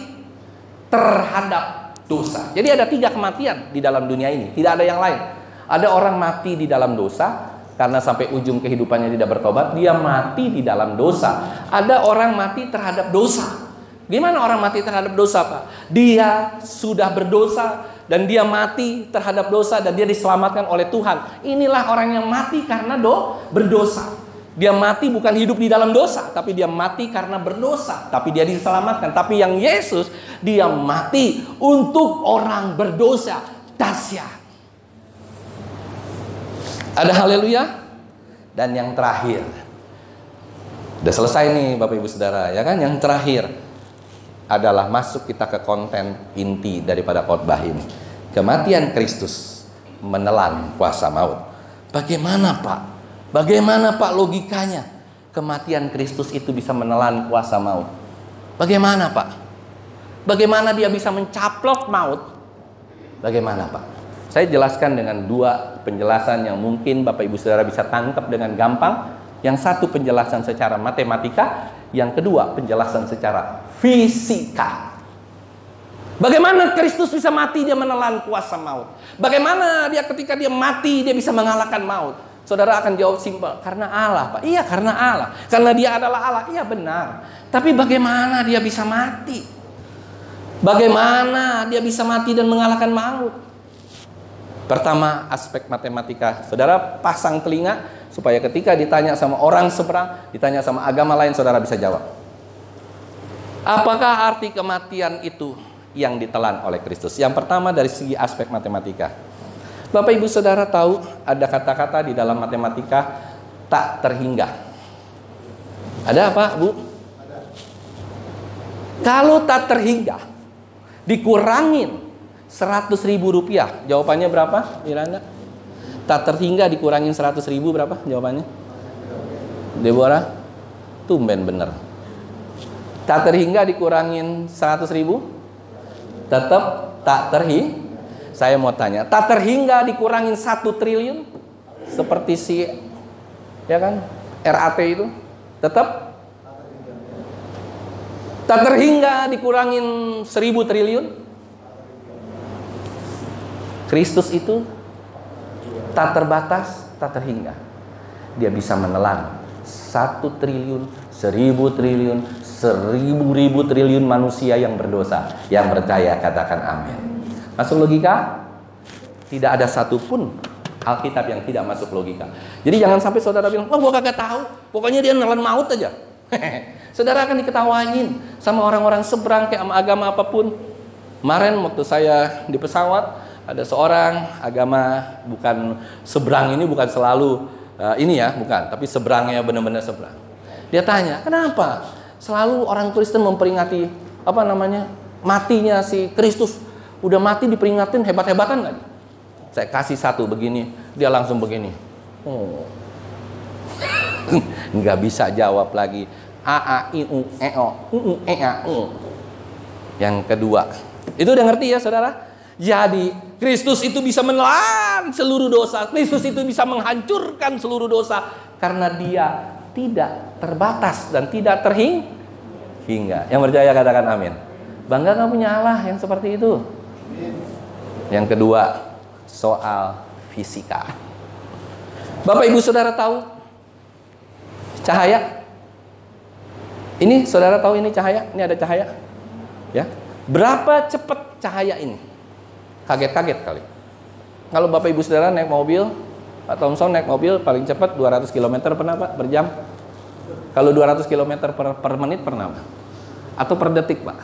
terhadap dosa. Jadi ada 3 kematian di dalam dunia ini, tidak ada yang lain. Ada orang mati di dalam dosa karena sampai ujung kehidupannya tidak bertobat, dia mati di dalam dosa. Ada orang mati terhadap dosa. Gimana orang mati terhadap dosa, Pak? Dia sudah berdosa dan dia mati terhadap dosa dan dia diselamatkan oleh Tuhan. Inilah orang yang mati karena berdosa. Dia mati bukan hidup di dalam dosa, tapi dia mati karena berdosa, tapi dia diselamatkan. Tapi yang Yesus, dia mati untuk orang berdosa. Dahsyat. Ada haleluya. Dan yang terakhir, udah selesai nih Bapak Ibu Saudara, ya kan? Yang terakhir adalah masuk kita ke konten inti daripada khotbah ini. Kematian Kristus menelan kuasa maut. Bagaimana Pak? Bagaimana Pak logikanya kematian Kristus itu bisa menelan kuasa maut? Bagaimana Pak? Bagaimana dia bisa mencaplok maut? Bagaimana Pak? Saya jelaskan dengan 2 penjelasan yang mungkin Bapak Ibu Saudara bisa tangkap dengan gampang. Yang satu penjelasan secara matematika, yang kedua penjelasan secara fisika. Bagaimana Kristus bisa mati, dia menelan kuasa maut? Bagaimana dia ketika dia mati, dia bisa mengalahkan maut? Saudara akan jawab simpel, karena Allah Pak. Iya, karena Allah. Karena dia adalah Allah. Iya, benar. Tapi bagaimana dia bisa mati? Bagaimana dia bisa mati dan mengalahkan maut? Pertama, aspek matematika. Saudara pasang telinga supaya ketika ditanya sama orang seberang, ditanya sama agama lain, saudara bisa jawab. Apakah arti kematian itu yang ditelan oleh Kristus? Yang pertama dari segi aspek matematika. Bapak Ibu Saudara tahu ada kata-kata di dalam matematika tak terhingga. Ada apa, Bu? Kalau tak terhingga dikurangin 100.000 rupiah, jawabannya berapa? Miranda? Tak terhingga dikurangin 100.000 berapa jawabannya? Deborah? Tumben bener. Tak terhingga dikurangin 100.000 tetap tak terhingga. Saya mau tanya, tak terhingga dikurangin 1 triliun seperti si, ya kan, RAT itu, tetap tak terhingga dikurangin 1.000 triliun. Kristus itu tak terbatas, tak terhingga. Dia bisa menelan 1 triliun, 1.000 triliun, 1.000 triliun manusia yang berdosa. Yang percaya katakan amin. Masuk logika? Tidak ada satupun Alkitab yang tidak masuk logika. Jadi jangan sampai saudara bilang, oh gua kagak tahu, pokoknya dia nelan maut aja. Saudara akan diketawain sama orang-orang seberang kayak agama apapun. Kemarin waktu saya di pesawat, ada seorang agama bukan seberang ini, bukan selalu ini ya, bukan, tapi seberangnya benar-benar seberang. Dia tanya, kenapa selalu orang Kristen memperingati apa namanya matinya si Kristus? Udah mati diperingatin hebat-hebatan nggak? Saya kasih 1 begini, dia langsung begini. Oh. Nggak bisa jawab lagi. A I U E O E A U. Yang kedua, itu udah ngerti ya saudara? Jadi Kristus itu bisa menelan seluruh dosa. Kristus itu bisa menghancurkan seluruh dosa karena dia tidak terbatas dan tidak terhingga. Yang percaya katakan amin. Bangga nggak punya Allah yang seperti itu? Yang kedua, soal fisika. Bapak Ibu Saudara tahu cahaya? Ini saudara tahu ini cahaya? Ini ada cahaya? Ya. Berapa cepat cahaya ini? Kaget-kaget kali. Kalau Bapak Ibu Saudara naik mobil, Pak Thompson naik mobil paling cepat 200 km pernah Pak? Per jam? Kalau 200 km per menit pernah Pak? Atau per detik Pak?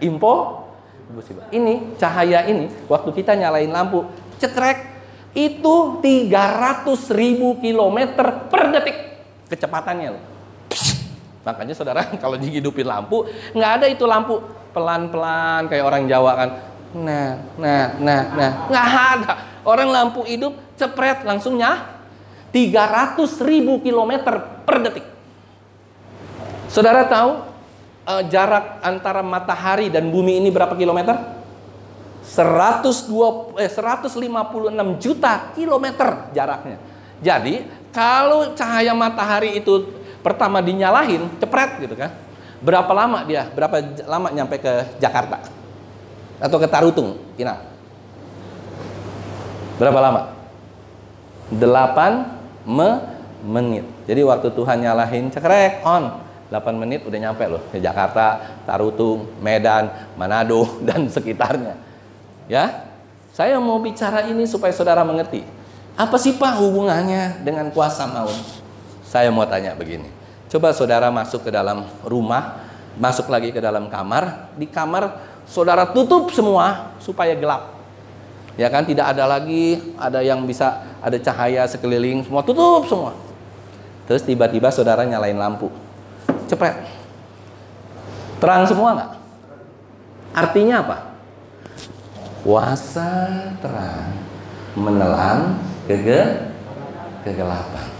Info? Ini cahaya ini waktu kita nyalain lampu cetrek itu 300.000 km per detik kecepatannya loh. Makanya saudara kalau dihidupin lampu nggak ada itu lampu pelan-pelan kayak orang Jawa kan. Nah nggak ada. Orang lampu hidup cepret langsung 300.000 kilometer per detik. Saudara tahu jarak antara matahari dan bumi ini berapa kilometer? 156 juta kilometer jaraknya. Jadi kalau cahaya matahari itu pertama dinyalahin, cepret gitu kan. Berapa lama nyampe ke Jakarta? Atau ke Tarutung, Inang? Berapa lama? 8 menit. Jadi waktu Tuhan nyalahin cekrek on, 8 menit udah nyampe loh ke Jakarta, Tarutung, Medan, Manado dan sekitarnya. Ya. Saya mau bicara ini supaya saudara mengerti. Apa sih Pak hubungannya dengan kuasa maut? Saya mau tanya begini. Coba saudara masuk ke dalam rumah, masuk lagi ke dalam kamar. Di kamar saudara tutup semua supaya gelap. Ya kan, tidak ada lagi ada yang bisa ada cahaya sekeliling, semua tutup semua. Terus tiba-tiba saudara nyalain lampu, cepet, terang semua nggak? Artinya apa? Kuasa terang menelan kegelapan.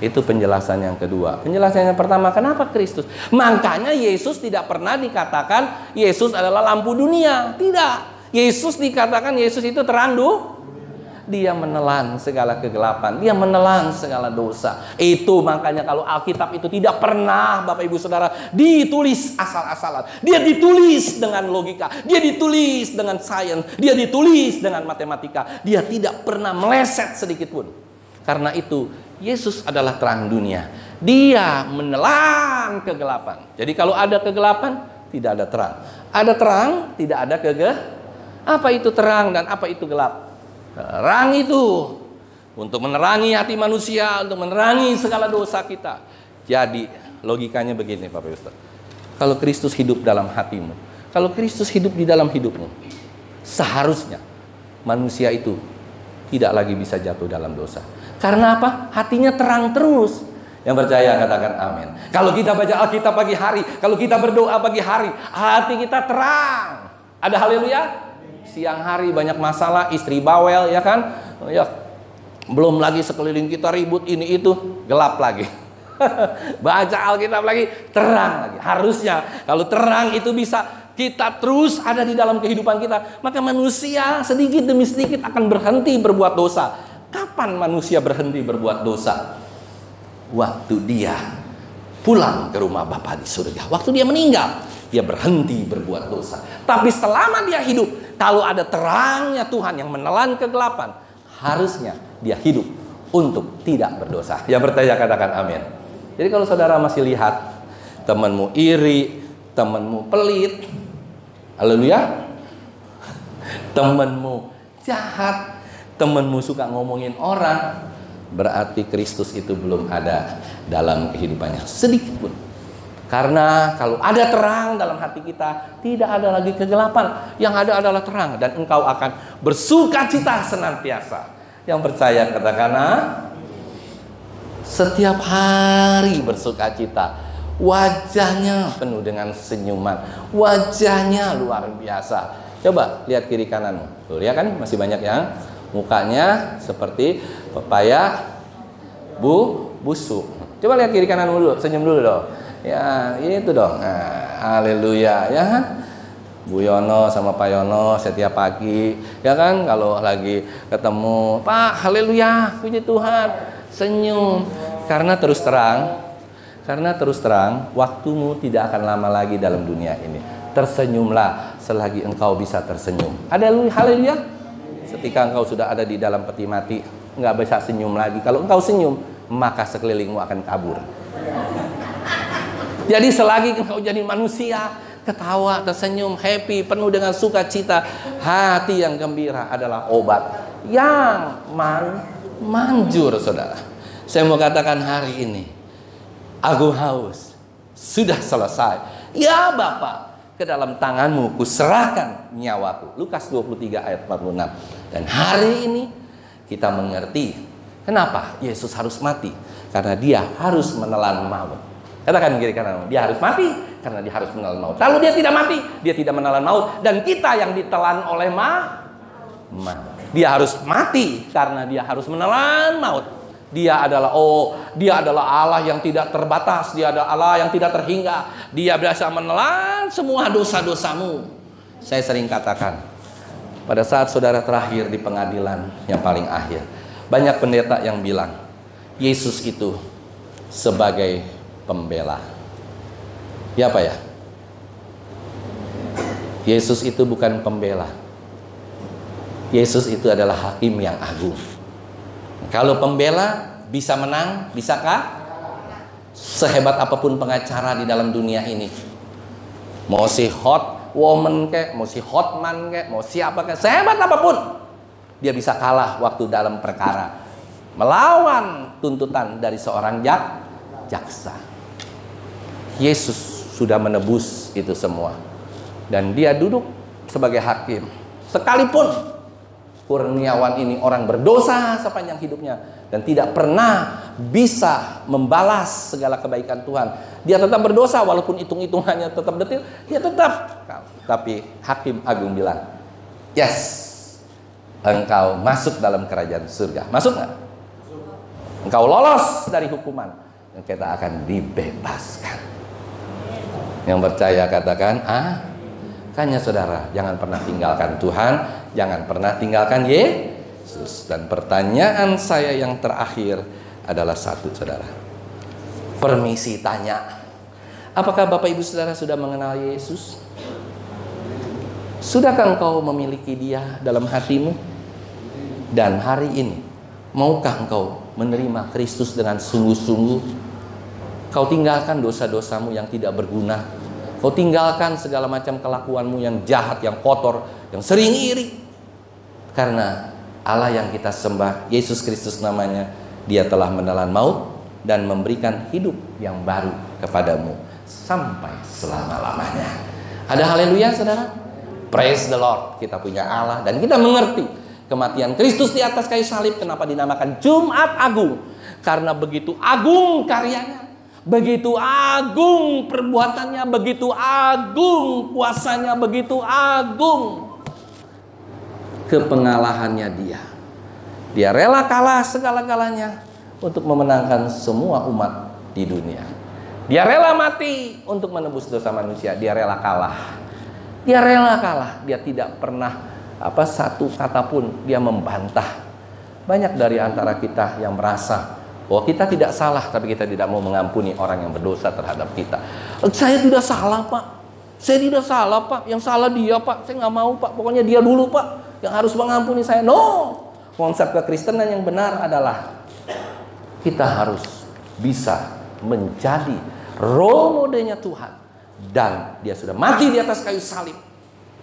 Itu penjelasan yang kedua. Penjelasan yang pertama, kenapa Kristus? Makanya Yesus tidak pernah dikatakan Yesus adalah lampu dunia. Tidak. Yesus dikatakan Yesus itu terang Dia menelan segala kegelapan. Dia menelan segala dosa. Itu makanya kalau Alkitab itu tidak pernah, Bapak Ibu Saudara, ditulis asal-asalan. Dia ditulis dengan logika. Dia ditulis dengan sains. Dia ditulis dengan matematika. Dia tidak pernah meleset sedikit pun. Karena itu Yesus adalah terang dunia. Dia menelan kegelapan. Jadi kalau ada kegelapan, tidak ada terang. Ada terang, tidak ada kegelapan. Apa itu terang dan apa itu gelap? Terang itu untuk menerangi hati manusia, untuk menerangi segala dosa kita. Jadi logikanya begini Bapak Ibu. Kalau Kristus hidup dalam hatimu, kalau Kristus hidup di dalam hidupmu, seharusnya manusia itu tidak lagi bisa jatuh dalam dosa. Karena apa? Hatinya terang terus. Yang percaya katakan amin. Kalau kita baca Alkitab pagi hari, kalau kita berdoa pagi hari, hati kita terang. Ada haleluya? Siang hari banyak masalah, istri bawel, ya kan? Ya, belum lagi sekeliling kita ribut ini itu, gelap lagi. Baca Alkitab lagi, terang lagi. Harusnya kalau terang itu bisa kita terus ada di dalam kehidupan kita, maka manusia sedikit demi sedikit akan berhenti berbuat dosa. Kapan manusia berhenti berbuat dosa? Waktu dia pulang ke rumah Bapa di surga. Waktu dia meninggal, dia berhenti berbuat dosa. Tapi selama dia hidup, kalau ada terangnya Tuhan yang menelan kegelapan, harusnya dia hidup untuk tidak berdosa. Yang percaya katakan amin. Jadi kalau saudara masih lihat temanmu iri, temanmu pelit, haleluya, temanmu jahat, temanmu suka ngomongin orang, berarti Kristus itu belum ada dalam kehidupannya sedikit pun. Karena kalau ada terang dalam hati kita, tidak ada lagi kegelapan. Yang ada adalah terang, dan engkau akan bersukacita senantiasa. Yang percaya katakanlah, setiap hari bersukacita. Wajahnya penuh dengan senyuman, wajahnya luar biasa. Coba lihat kiri kananmu. Tuh, ya kan masih banyak yang mukanya seperti pepaya busuk. Coba lihat kiri kananmu dulu, senyum dulu dong. Ya, itu dong. Nah, haleluya, ya kan? Bu Yono sama Pak Yono setiap pagi, ya kan? Kalau lagi ketemu, Pak, haleluya, puji Tuhan, senyum. Karena terus terang, waktumu tidak akan lama lagi dalam dunia ini. Tersenyumlah selagi engkau bisa tersenyum. Ada haleluya? Ketika engkau sudah ada di dalam peti mati, nggak bisa senyum lagi. Kalau engkau senyum, maka sekelilingmu akan kabur. Jadi selagi engkau jadi manusia, ketawa, tersenyum, happy, penuh dengan sukacita, hati yang gembira adalah obat yang manjur, saudara. Saya mau katakan hari ini, aku haus, sudah selesai. Ya Bapa, ke dalam tanganmu kuserahkan nyawaku. Lukas 23 ayat 46. Dan hari ini kita mengerti kenapa Yesus harus mati. Karena dia harus menelan maut. Katakan kiri kanan, dia harus mati karena dia harus menelan maut. Lalu dia tidak mati, dia tidak menelan maut, dan kita yang ditelan oleh maut. Dia harus mati karena dia harus menelan maut. Dia adalah dia adalah Allah yang tidak terbatas, dia adalah Allah yang tidak terhingga. Dia biasa menelan semua dosa-dosamu. Saya sering katakan, pada saat saudara terakhir di pengadilan yang paling akhir, banyak pendeta yang bilang Yesus itu sebagai pembela. Ya apa ya? Yesus itu bukan pembela. Yesus itu adalah hakim yang agung. Kalau pembela bisa menang, bisakah? Sehebat apapun pengacara di dalam dunia ini, mau si hot woman kek, mau si hot man kek, mau siapa kek, sehebat apapun, dia bisa kalah waktu dalam perkara melawan tuntutan dari seorang jaksa. Yesus sudah menebus itu semua, dan dia duduk sebagai hakim. Sekalipun kurniawan ini orang berdosa sepanjang hidupnya dan tidak pernah bisa membalas segala kebaikan Tuhan, dia tetap berdosa walaupun hitung-hitungannya tetap detil, dia tetap. Tapi hakim agung bilang, yes, engkau masuk dalam kerajaan surga. Masuk nggak? Engkau lolos dari hukuman dan kita akan dibebaskan. Yang percaya katakan makanya saudara, jangan pernah tinggalkan Tuhan, jangan pernah tinggalkan Yesus. Dan pertanyaan saya yang terakhir adalah satu, saudara. Permisi tanya, apakah Bapak Ibu Saudara sudah mengenal Yesus? Sudahkah engkau memiliki Dia dalam hatimu? Dan hari ini, maukah engkau menerima Kristus dengan sungguh-sungguh? Kau tinggalkan dosa-dosamu yang tidak berguna. Kau tinggalkan segala macam kelakuanmu yang jahat, yang kotor, yang sering iri. Karena Allah yang kita sembah, Yesus Kristus namanya, Dia telah menelan maut dan memberikan hidup yang baru kepadamu sampai selama-lamanya. Ada haleluya, saudara? Praise the Lord. Kita punya Allah dan kita mengerti kematian Kristus di atas kayu salib. Kenapa dinamakan Jumat Agung? Karena begitu agung karyanya, begitu agung perbuatannya, begitu agung kuasanya, begitu agung kepengalahannya Dia. Dia rela kalah segala-galanya untuk memenangkan semua umat di dunia. Dia rela mati untuk menebus dosa manusia. Dia rela kalah. Dia rela kalah. Dia tidak pernah satu kata pun dia membantah. Banyak dari antara kita yang merasa bahwa kita tidak salah, tapi kita tidak mau mengampuni orang yang berdosa terhadap kita. Saya tidak salah, Pak. Saya tidak salah, Pak. Yang salah dia, Pak. Saya nggak mau, Pak. Pokoknya dia dulu, Pak, yang harus mengampuni saya. No. Konsep kekristenan yang benar adalah kita harus bisa menjadi role modelnya Tuhan. Dan Dia sudah mati di atas kayu salib.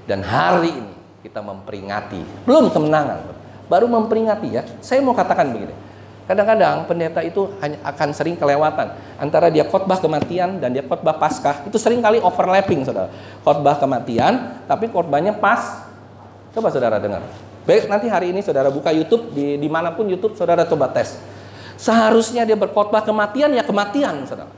Dan hari ini kita memperingati, belum kemenangan, baru memperingati ya. Saya mau katakan begini. Kadang-kadang pendeta itu hanya akan sering kelewatan antara dia khotbah kematian dan dia khotbah Paskah. Itu sering kali overlapping, saudara. Khotbah kematian, tapi khotbahnya pas. Coba saudara dengar. Baik, nanti hari ini saudara buka YouTube, dimanapun YouTube saudara coba tes. Seharusnya dia berkhotbah kematian, ya kematian, saudara.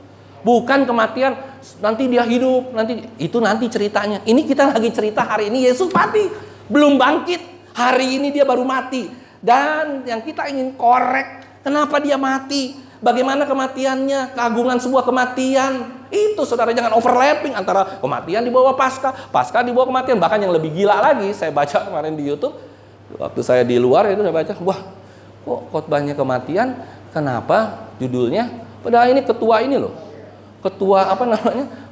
Bukan kematian nanti dia hidup, nanti ceritanya. Ini kita lagi cerita hari ini Yesus mati, belum bangkit. Hari ini dia baru mati. Dan yang kita ingin korek, kenapa dia mati? Bagaimana kematiannya? Keagungan sebuah kematian. Itu saudara, jangan overlapping antara kematian di bawah Paskah, Paskah di bawah kematian. Bahkan yang lebih gila lagi, saya baca kemarin di YouTube, waktu saya di luar itu saya baca, wah, kok khotbahnya kematian? Kenapa judulnya? Padahal ini ketua ini loh, ketua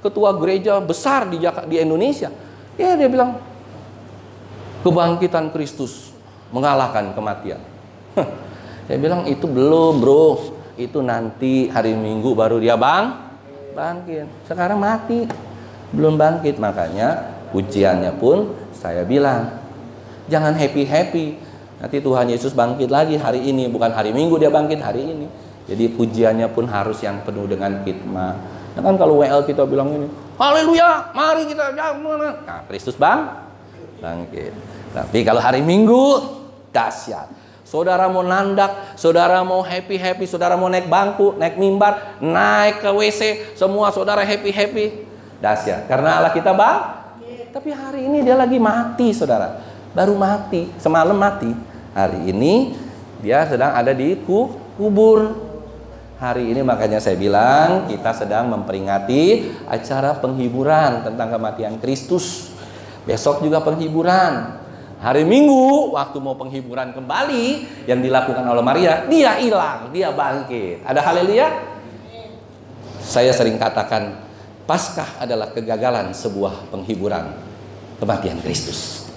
ketua gereja besar di Indonesia. Ya dia bilang kebangkitan Kristus mengalahkan kematian. Saya bilang itu belum, bro. Itu nanti hari Minggu baru dia bangkit. Sekarang mati, belum bangkit. Makanya pujiannya pun saya bilang jangan happy. Nanti Tuhan Yesus bangkit lagi hari ini, bukan hari Minggu dia bangkit, hari ini. Jadi pujiannya pun harus yang penuh dengan khidmat. Nah kan kalau WL kita bilang ini, haleluya, mari kita nah, Kristus bangkit. Tapi kalau hari Minggu dahsyat. Saudara mau nandak, saudara mau happy, saudara mau naik bangku, naik mimbar, naik ke WC, semua saudara happy. Dahsyat. Karena Allah kita Tapi hari ini dia lagi mati, saudara. Baru mati, semalam mati. Hari ini dia sedang ada di kubur. Hari ini makanya saya bilang kita sedang memperingati acara penghiburan tentang kematian Kristus. Besok juga penghiburan. Hari Minggu waktu mau penghiburan kembali yang dilakukan oleh Maria, dia hilang, dia bangkit. Ada haleluya? Saya sering katakan Paskah adalah kegagalan sebuah penghiburan kematian Kristus.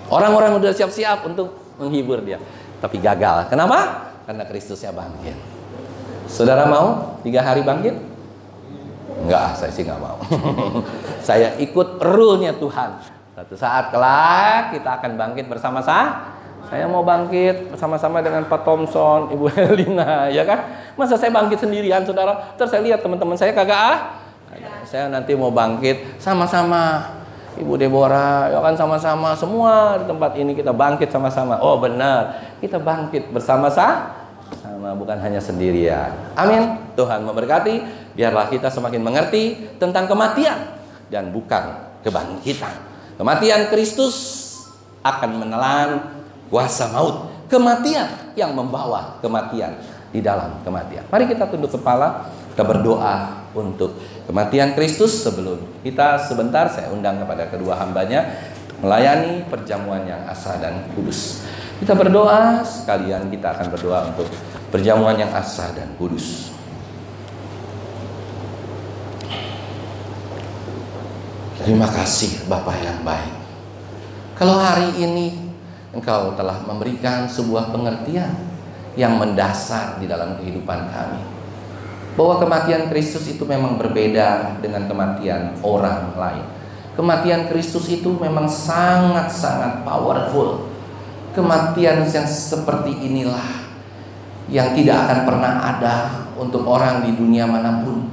Orang-orang udah siap-siap untuk menghibur dia, tapi gagal. Kenapa? Karena Kristusnya bangkit. Saudara mau 3 hari bangkit? Enggak, saya sih nggak mau. Saya ikut rule-nya Tuhan. Satu saat kelak kita akan bangkit bersama-sama. Saya mau bangkit bersama-sama dengan Pak Thompson, Ibu Helena, ya kan? Masa saya bangkit sendirian, saudara? Terus saya lihat teman-teman saya kagak Saya nanti mau bangkit sama-sama. Ibu Deborah, ya kan, sama-sama semua di tempat ini kita bangkit sama-sama. Oh benar, kita bangkit bersama-sama, bukan hanya sendirian. Amin. Tuhan memberkati. Biarlah kita semakin mengerti tentang kematian dan bukan kebangkitan. Kematian Kristus akan menelan kuasa maut. Kematian yang membawa kematian di dalam kematian. Mari kita tunduk kepala, kita berdoa untuk kematian Kristus. Sebelum kita sebentar, saya undang kepada kedua hambanya melayani perjamuan yang asa dan kudus. Kita berdoa, sekalian kita akan berdoa untuk perjamuan yang asa dan kudus. Terima kasih Bapa yang baik. Kalau hari ini Engkau telah memberikan sebuah pengertian yang mendasar di dalam kehidupan kami, bahwa kematian Kristus itu memang berbeda dengan kematian orang lain. Kematian Kristus itu memang sangat-sangat powerful. Kematian yang seperti inilah yang tidak akan pernah ada untuk orang di dunia manapun.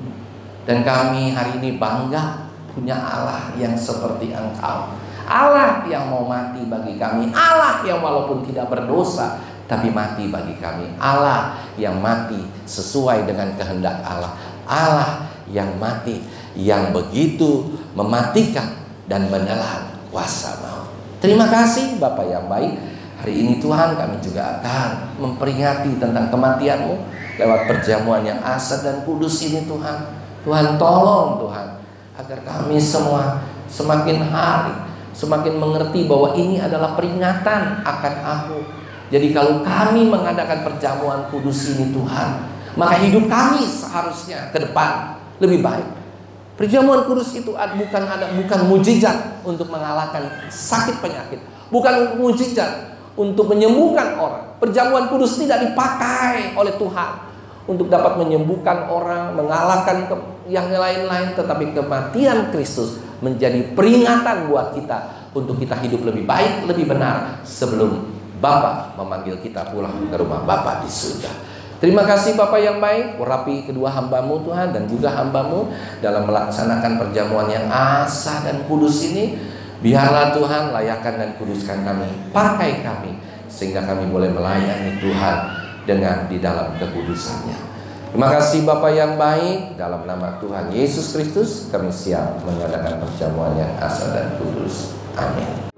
Dan kami hari ini bangga punya Allah yang seperti Engkau. Allah yang mau mati bagi kami. Allah yang walaupun tidak berdosa tapi mati bagi kami. Allah yang mati sesuai dengan kehendak Allah. Allah yang mati, yang begitu mematikan dan menelan kuasa maut. Terima kasih Bapa yang baik. Hari ini Tuhan, kami juga akan memperingati tentang kematian-Mu lewat perjamuan yang asa dan kudus ini Tuhan. Tuhan tolong Tuhan, agar kami semua semakin hari semakin mengerti bahwa ini adalah peringatan akan Aku. Jadi kalau kami mengadakan perjamuan kudus ini Tuhan, maka hidup kami seharusnya ke depan lebih baik. Perjamuan kudus itu bukan mujizat untuk mengalahkan sakit penyakit, bukan mujizat untuk menyembuhkan orang. Perjamuan kudus tidak dipakai oleh Tuhan untuk dapat menyembuhkan orang, mengalahkan yang lain-lain, tetapi kematian Kristus menjadi peringatan buat kita untuk kita hidup lebih baik, lebih benar sebelum Bapa memanggil kita pulang ke rumah Bapa di surga. Terima kasih Bapa yang baik, urapi kedua hamba-Mu Tuhan dan juga hamba-Mu dalam melaksanakan perjamuan yang asa dan kudus ini. Biarlah Tuhan layakkan dan kuduskan kami, pakai kami sehingga kami boleh melayani Tuhan dengan di dalam kekudusannya. Terima kasih Bapa yang baik, dalam nama Tuhan Yesus Kristus kami siap mengadakan perjamuan yang asa dan kudus. Amin.